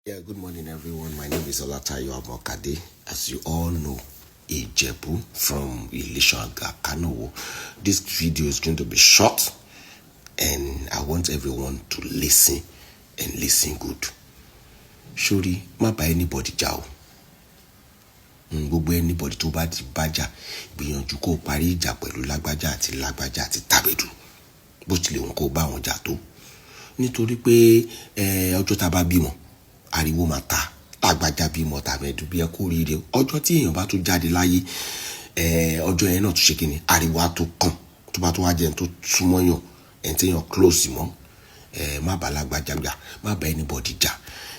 Yeah, good morning everyone. My name is Olatayo Amokade. As you all know, Ijebu from Ilishaga, Kanowo. This video is going to be short and I want everyone to listen and listen good. Surely, má bá anybody jà o. Gbogbo anybody tó bá ti bájà, gbìyànjú kó parí ìjà pẹ̀lú lágbájá àti Tàbẹ̀dù. Bó tilẹ̀ wọ́n kó bá wọn jà tó. Nítorí pé ọjọ́ tá bá bímọ, ariwo máa ta, lágbájá bímọ Tàbẹ̀dù bí ẹ kú oríire. Ọjọ́ tí èèyàn bá tún jáde láyé, ọjọ́ yẹn náà tún ṣe kíni, ariwo á tún kàn. Tó bá tún wá jẹ́ ẹni tó súnmọ́ yàn, ẹni tí èèyàn close mọ́, má bá lágbájá jà, má bá anybody jà.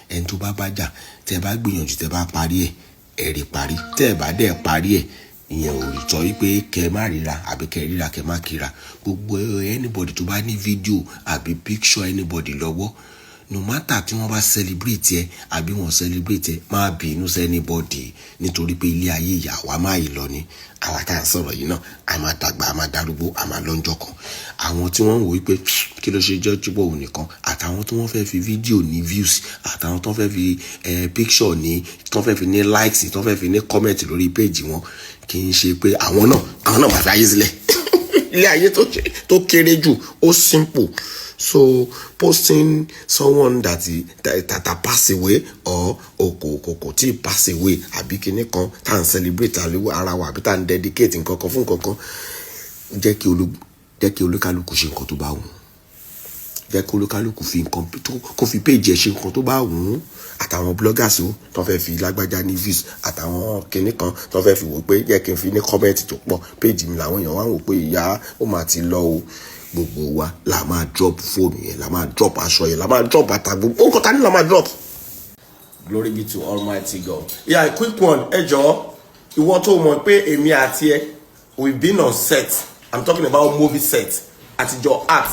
Ẹni tó bá jà, tẹ́ bá gbìyànjú tẹ́ bá parí ẹ̀, ẹ rí parí. Tẹ́ bá dẹ̀ parí ẹ̀, ìyẹn ò rí sọ wípé kẹ́ má ríra àbí kẹ́ ríra kẹ́ má kíra. Gbogbo anybody tó bá ní fídíò àbí picture anybody lọ́wọ́, no matter tí wọ́n bá celebrate ẹ àbí wọ́n celebrate ẹ, má bínú sí anybody nítorí pé ilé ayé ìyá wa máa yìí lọ ní. Àwa tá à ń sọ̀rọ̀ yìí náà, a máa dàgbà, a máa darúgbó, a máa lọ́njọ́ kan. Àwọn tí wọ́n ń wò wípé kí ló ṣe jẹ́ jíbọ̀ òun nìkan, àtàwọn tí wọ́n fẹ́ fi fídíò ní views, àtàwọn tí wọ́n fẹ́ fi picture ní, tí wọ́n fẹ́ fi ní likes, tí wọ́n fẹ́ fi ní comment lórí page wọn, kì í ṣe pé àwọn náà máa fi ayé sílẹ̀. Ilé ayé tó kéré jù, ó simple. So posting someone that pass away or kò tí pass away àbí kíní kan tá ń celebrate ara wa àbí tá ń dedicate nǹkan kan fún nǹkan kan, jẹ́ kí olúkálùkù ṣe nǹkan tó bá wù. Jẹ́ kí olúkálùkù fi nǹkan kó fi page ẹ̀ ṣe nǹkan tó bá wù. Àtàwọn bloggers o tó fẹ́ fi lágbájá ní views, àtàwọn kíní kan tó fẹ́ fi wò pé jẹ́ kí n fi ní comment tó pọ̀, page mi làwọn èèyàn wá wò pé ìyá ó máa ti lọ o. Gbogbo wa la máa drop phone yẹn, la máa drop aṣọ yẹn, la máa drop bàtà gbogbo nǹkan tá ní la máa drop. Glory be to Almighty God. Yeah, a quick one. Ẹ jọ̀ọ́, ìwọ tó mọ̀ pé èmi àti ẹ, we've been on set. I'm talking about movie set. Àtijọ́ art.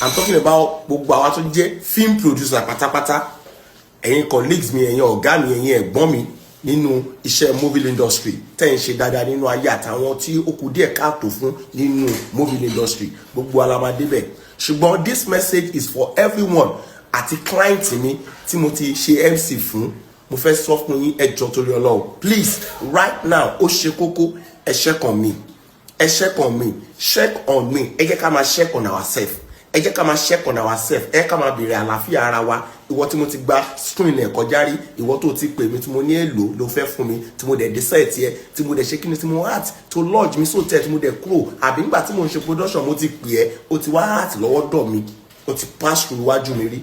I'm talking about gbogbo àwa tó jẹ́ film producer pátápátá. Ẹ̀yin colleagues mi, ẹ̀yin ọ̀gá mi, ẹ̀yin ẹ̀gbọ́n mi nínú iṣẹ́ mobile industry tẹ́ ń ṣe dáadáa nínú ayé àtàwọn tí ó kù díẹ̀ káàtó fún nínú mobile industry, gbogbo alamade bẹ́ẹ̀. Ṣùgbọ́n this message is for everyone àti client mi tí mo ti ṣe MC fún. Mo fẹ́ sọ fún yín, ẹ jọ̀ọ́ torí Ọlọ́run, please right now ó ṣe kókó, ẹ check on me, check on me. Ẹ jẹ́ ká máa check on ourselves. Ẹ jẹ́ ká máa check on ourselves. Ẹ ká máa bèrè àlàáfíà ara wa. Ìwọ tí mo ti gba screen ẹ̀ kọjá rí, ìwọ tó ti pè mí tí mo ní èlò ló fẹ́ fún mi, tí mo dẹ̀ dé set ẹ, tí mo dẹ̀ ṣe kíni, tí mo art to lodge mi so tẹ̀, tí mo dẹ̀ kúrò, àbí nígbà tí mo ń ṣe production mo ti pè ẹ́, ó ti wá art lọ́wọ́ dọ̀ mi, ó ti pass through iwájú mi rí.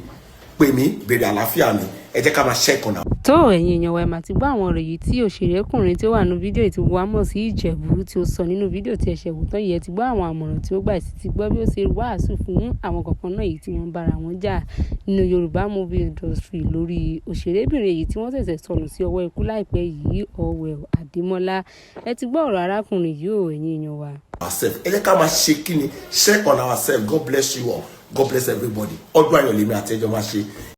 Pè mí, bèrè àlàáfíà mi. Ẹ jẹ́ ká máa check on. Tó ẹ̀yin èèyàn wa, ẹ máa ti gbọ́ àwọn ọ̀rọ̀ yìí tí òṣèrékùnrin tí ó wà nínú fídíò tí wọ́n mọ̀ sí Ìjẹ̀bú tí ó sọ nínú fídíò tí ẹ ṣẹ̀wò tán yìí. Ẹ ti gbọ́ àwọn àmọ̀ràn tí ó gbà, sí ti gbọ́ bí ó ṣe wàásù fún àwọn kọ̀ọ̀kan náà yìí tí wọ́n bára wọn jà nínú Yorùbá movie industry lórí òṣèrébìnrin yìí tí wọ́n ṣẹ̀ṣẹ̀ sọnù sí ọwọ́ ikú láìpẹ́ yìí, Ọ̀wẹ̀ Adémọ́lá. Ẹ ti gbọ́ ọ̀rọ̀ arákùnrin yìí o, ẹ̀yin èèyàn wa. Ẹ jẹ́ ká máa ṣe kíni, check on ourselves. God bless you all. God bless everybody. Ọdún ayọ̀ lèmi àti ẹjọ́ máa ṣe.